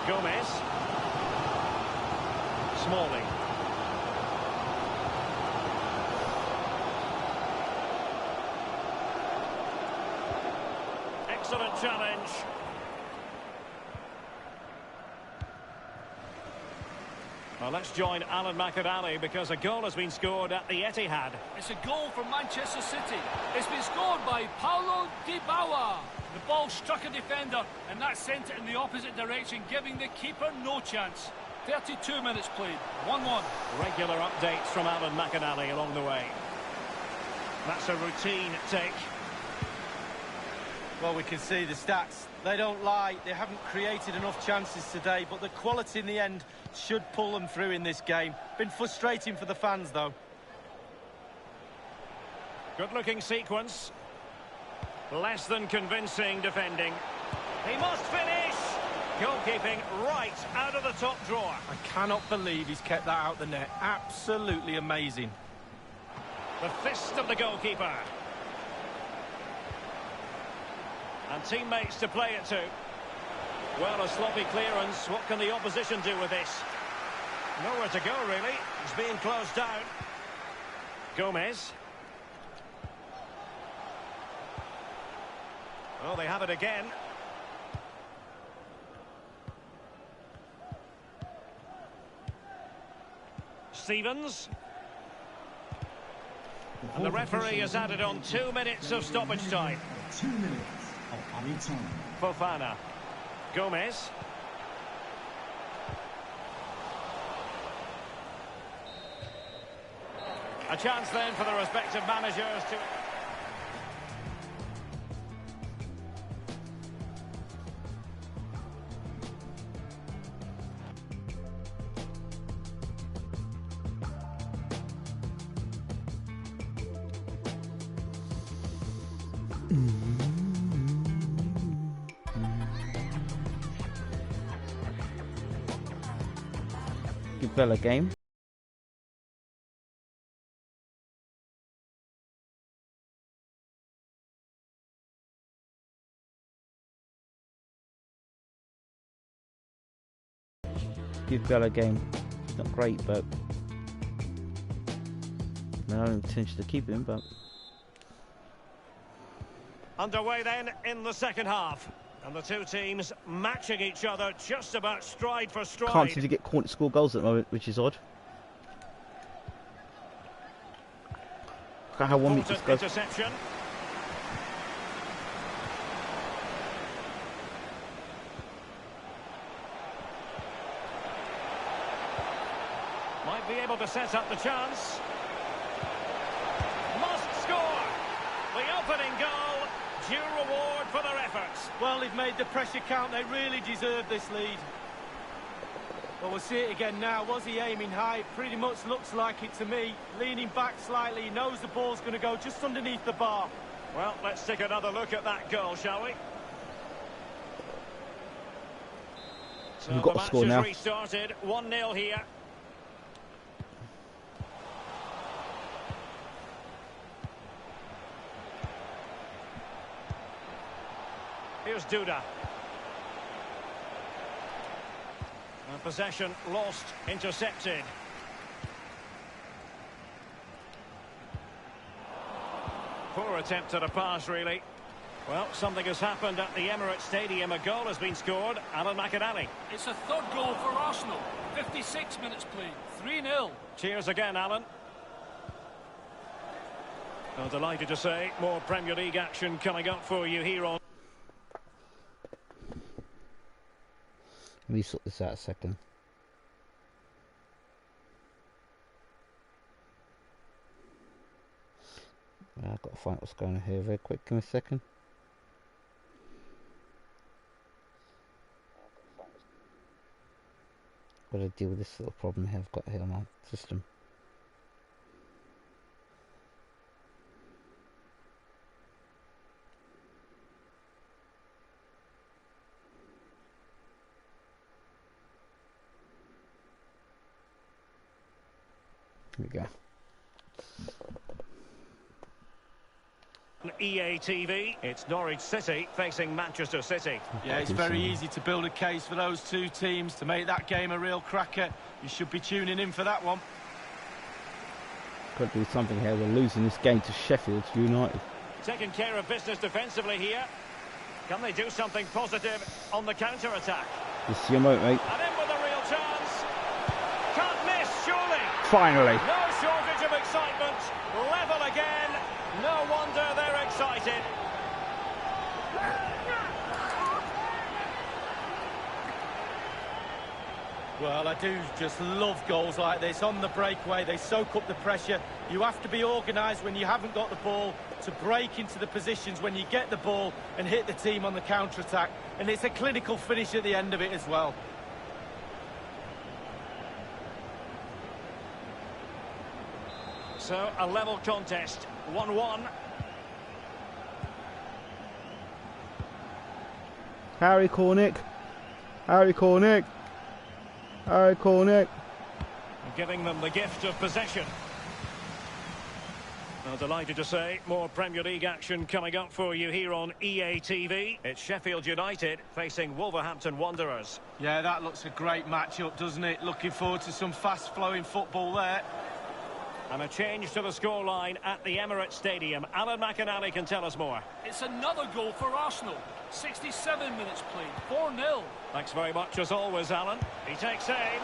Gomez. Smalling. Excellent challenge. Well, let's join Alan McInally because a goal has been scored at the Etihad. It's a goal for Manchester City. It's been scored by Paulo Dybala. The ball struck a defender and that sent it in the opposite direction, giving the keeper no chance. 32 minutes played, 1-1. Regular updates from Alan McInally along the way. That's a routine take. Well, we can see the stats. They don't lie. They haven't created enough chances today, but the quality in the end should pull them through in this game. Been frustrating for the fans, though. Good-looking sequence. Less than convincing defending. He must finish! Goalkeeping right out of the top drawer. I cannot believe he's kept that out the net. Absolutely amazing. The fist of the goalkeeper. And teammates to play it to. Well, a sloppy clearance. What can the opposition do with this? Nowhere to go, really. It's being closed down. Gomez. Oh, they have it again. Stevens. And the referee has added on 2 minutes of stoppage time. 2 minutes of added time. Fofana. Gomez. A chance then for the respective managers to... Give Villa game. Give Bell a game. It's not great, but I don't intention to keep him, but Underway then in the second half. And the two teams matching each other just about stride for stride. can't seem to get caught to score goals at the moment, which is odd. Look at how 1 minute this goes. Interception. Might be able to set up the chance. Must score. The opening goal. Due reward for their efforts. Well, they've made the pressure count. They really deserve this lead. Well, we'll see it again now. Was he aiming high? Pretty much looks like it to me. Leaning back slightly. He knows the ball's going to go just underneath the bar. Well, let's take another look at that goal, shall we? So You've got the to score match now. has restarted. 1-0 here. Here's Duda. And possession lost, intercepted. Poor attempt at a pass, really. Well, something has happened at the Emirates Stadium. A goal has been scored. Alan McAnally. It's a third goal for Arsenal. 56 minutes played. 3-0. Cheers again, Alan. I'm delighted to say more Premier League action coming up for you here on... Let me sort this out a second. I've got to find what's going on here very quick. Give me a second. Got to deal with this little problem here I've got here on my system. Here we go. EA TV, it's Norwich City facing Manchester City. Yeah, it's very easy to build a case for those two teams to make that game a real cracker. You should be tuning in for that one. Got to do something here. We're losing this game to Sheffield United. Taking care of business defensively here. Can they do something positive on the counter-attack? This is your moment, mate. And in with a real chance. Can't miss, surely. Finally. No shortage of excitement. Level again. No wonder they're excited. Well, I do just love goals like this on the breakaway. They soak up the pressure. You have to be organised when you haven't got the ball to break into the positions when you get the ball and hit the team on the counter-attack. And it's a clinical finish at the end of it as well. So, a level contest, 1-1. Harry Cornick. Harry Cornick. Harry Cornick. Giving them the gift of possession. Well, delighted to say more Premier League action coming up for you here on EA TV. It's Sheffield United facing Wolverhampton Wanderers. Yeah, that looks a great matchup, doesn't it? Looking forward to some fast-flowing football there. And a change to the scoreline at the Emirates Stadium. Alan McInally can tell us more. It's another goal for Arsenal. 67 minutes played, 4-0. Thanks very much as always, Alan. He takes aim.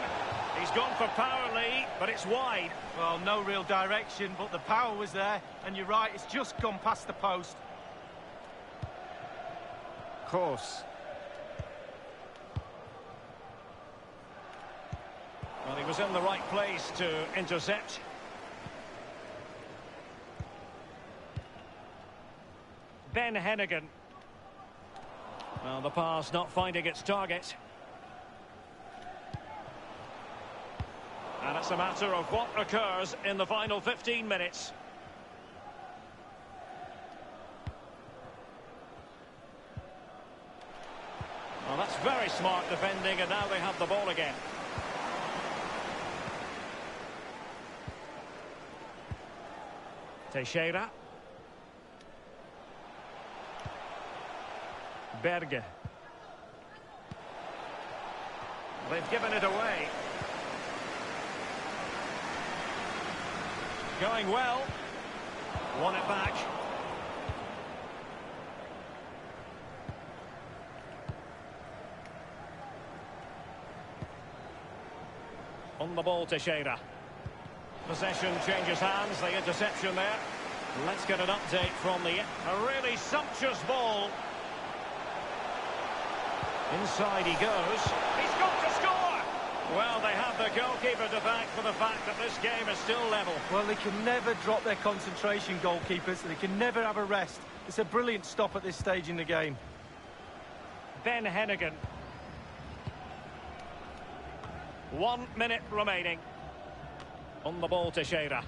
He's gone for power, Lee, but it's wide. Well, no real direction, but the power was there. And you're right, it's just gone past the post. Course. Well, he was in the right place to intercept. Ben Hennigan. Well, the pass not finding its target. And it's a matter of what occurs in the final 15 minutes. Well, that's very smart defending, and now they have the ball again. Teixeira. Berge. They've given it away. Going well. Won it back. On the ball, Teixeira. Possession changes hands, the interception there. Let's get an update from the... A really sumptuous ball. Inside he goes. He's got to score! Well, they have the goalkeeper to thank for the fact that this game is still level. Well, they can never drop their concentration, goalkeepers. They can never have a rest. It's a brilliant stop at this stage in the game. Ben Hennigan. 1 minute remaining. On the ball, Teixeira.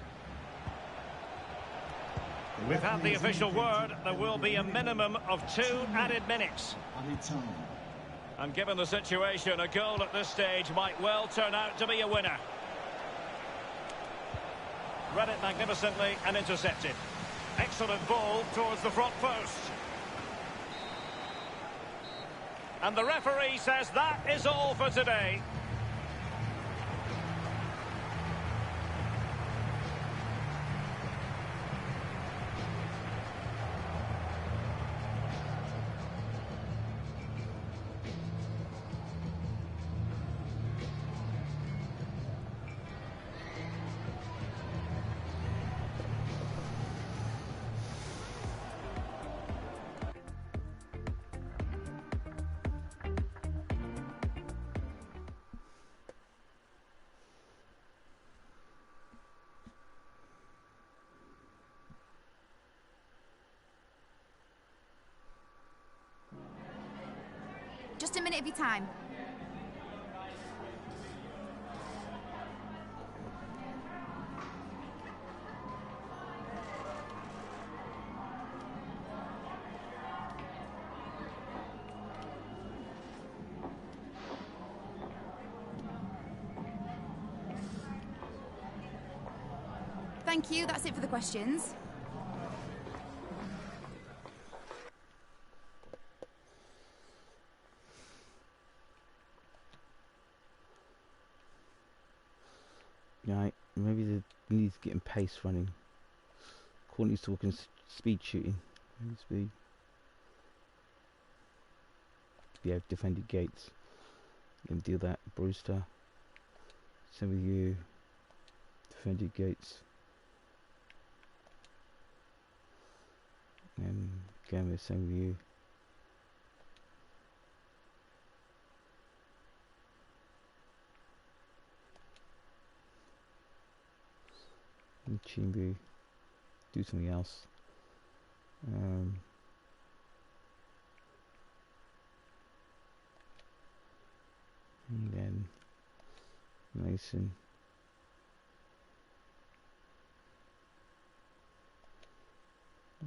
We've had the official word. There will be a minimum of 2 added minutes. And given the situation, a goal at this stage might well turn out to be a winner. Read it magnificently and intercepted. Excellent ball towards the front post. And the referee says that is all for today. Just a minute of your time. Thank you, that's it for the questions. Right, maybe they need to get in pace running. Courtney's talking speed shooting. Maybe speed. Yeah, defended Gates. Let me do that. Brewster. Same with you. Defended Gates. And Gamma, same with you. And Chimbu, do something else. And then Mason.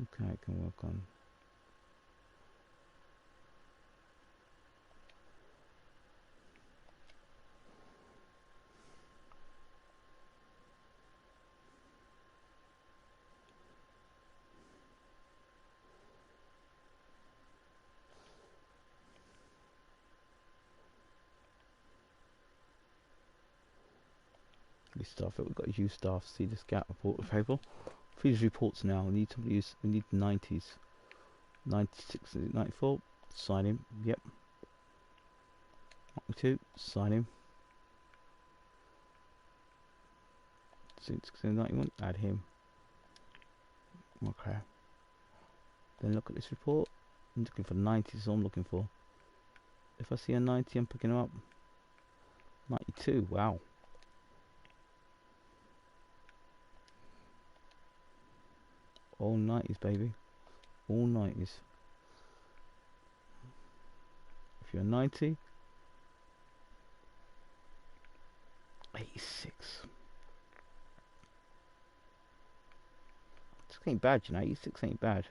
Okay, I can work on. this stuff. We've got to use staff. See the scout report of people. These reports now. We need somebody use. We need the 90s. 96, 94. Sign him. Yep. 92. Sign him. 91. Add him. Okay. Then look at this report. I'm looking for 90. So I'm looking for. If I see a 90, I'm picking him up. 92. Wow. All 90s, baby. All 90s. If you're 90, 86. This ain't bad, you know. 86 ain't bad.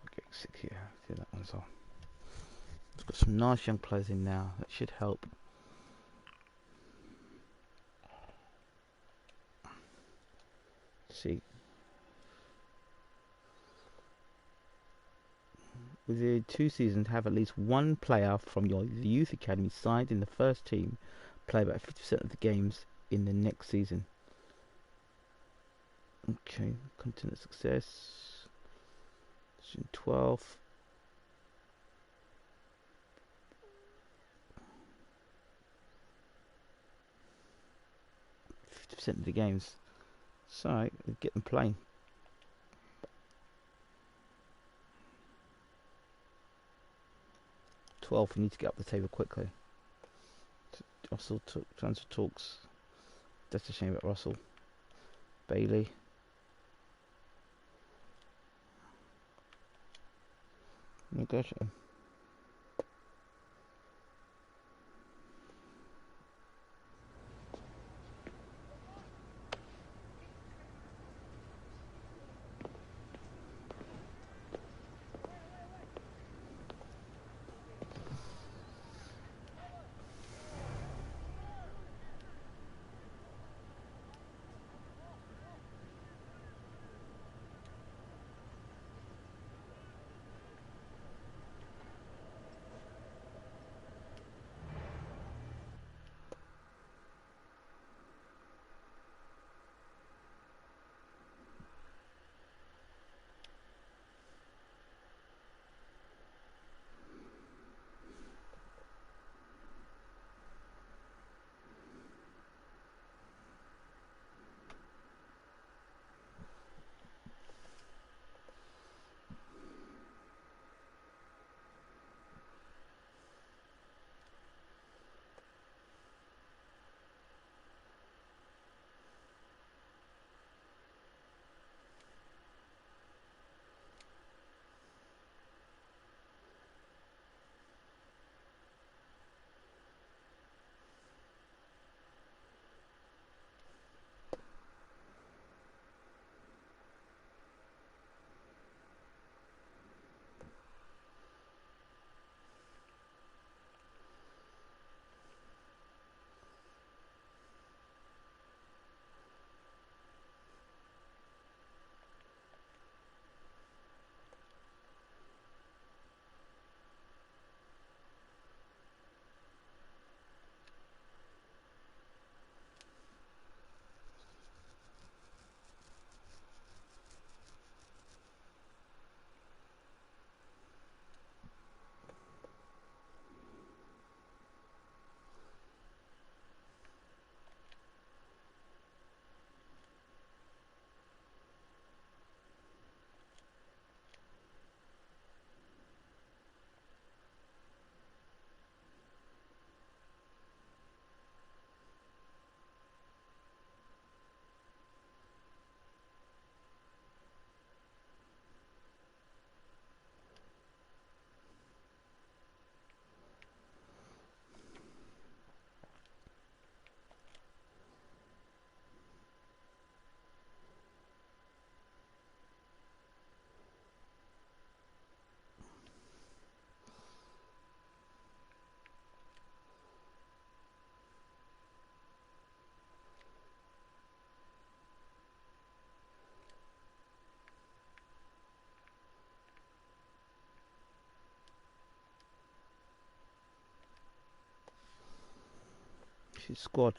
Okay, 6 here. See, that one's on. It's got some nice young players in now. That should help. See. Within 2 seasons, have at least one player from your youth academy signed in the first team. Play about 50% of the games in the next season. Okay, continent success. Season 12. Percent of the games. So get them playing. We need to get up the table quickly. Russell transfer talks. That's a shame about Russell. Bailey. Negotiate. His squad.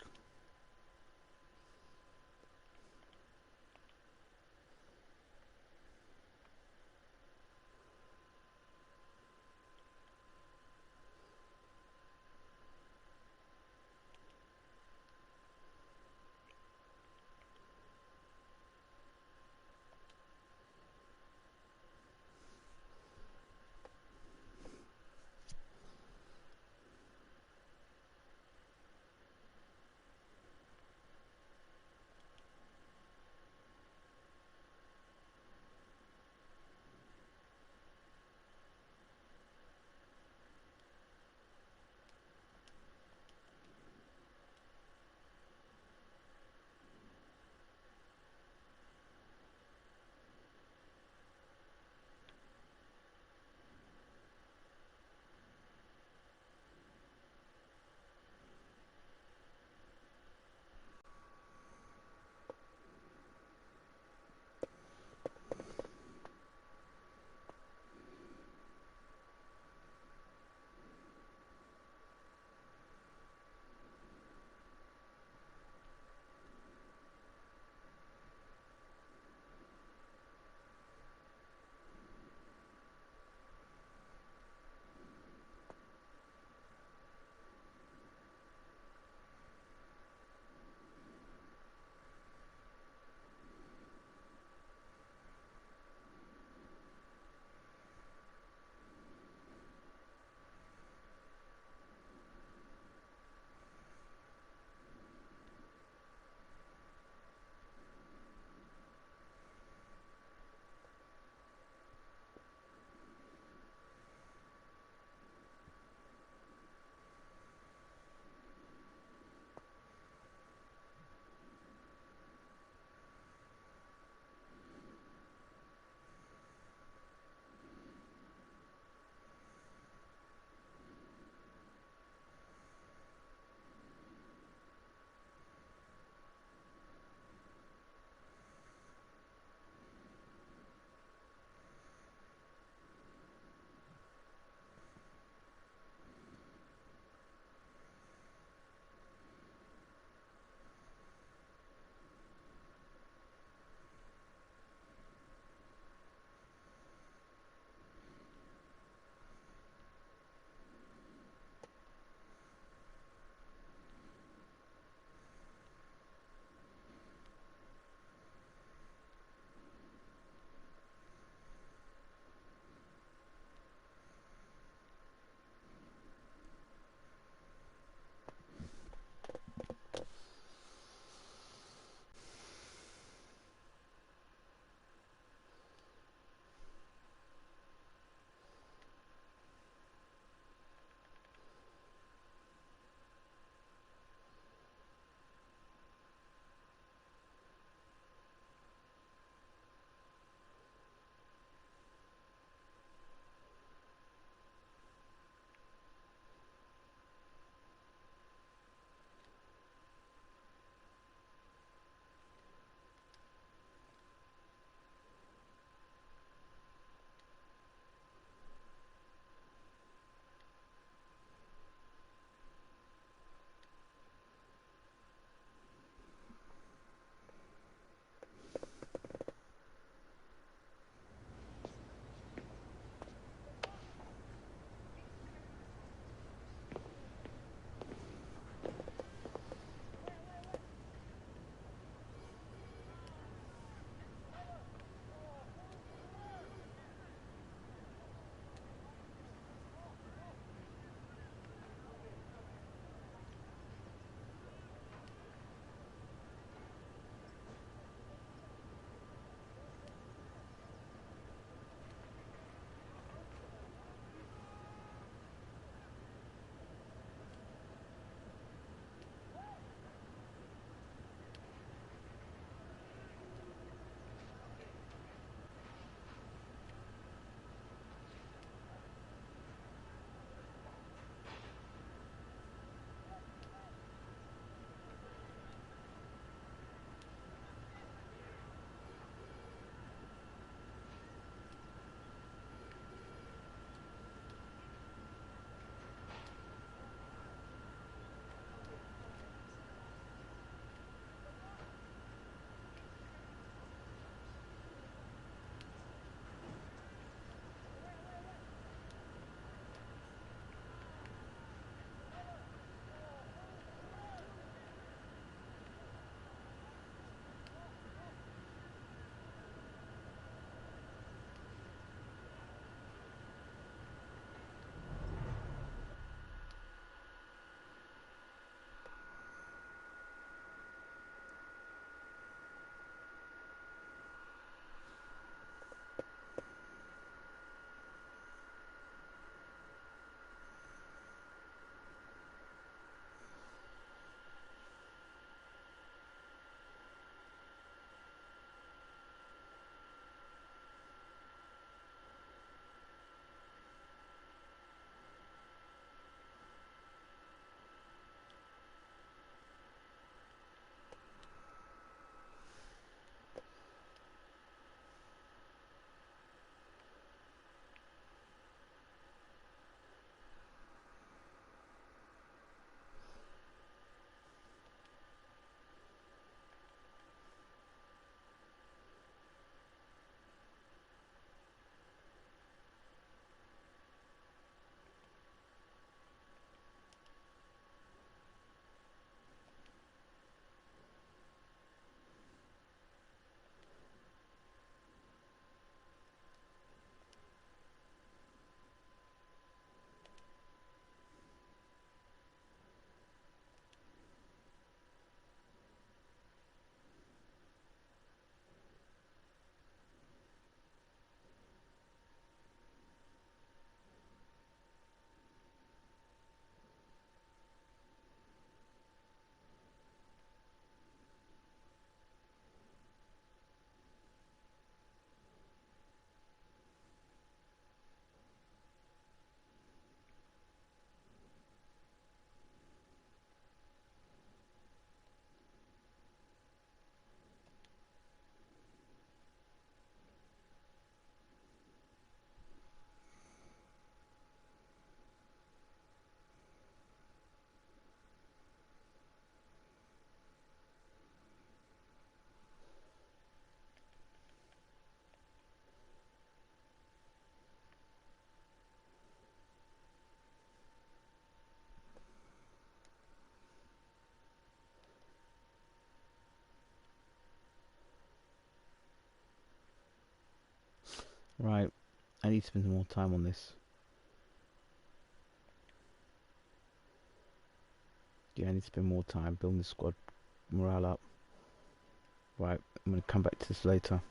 Right, I need to spend more time on this. Yeah, I need to spend more time building the squad morale up. Right, I'm going to come back to this later.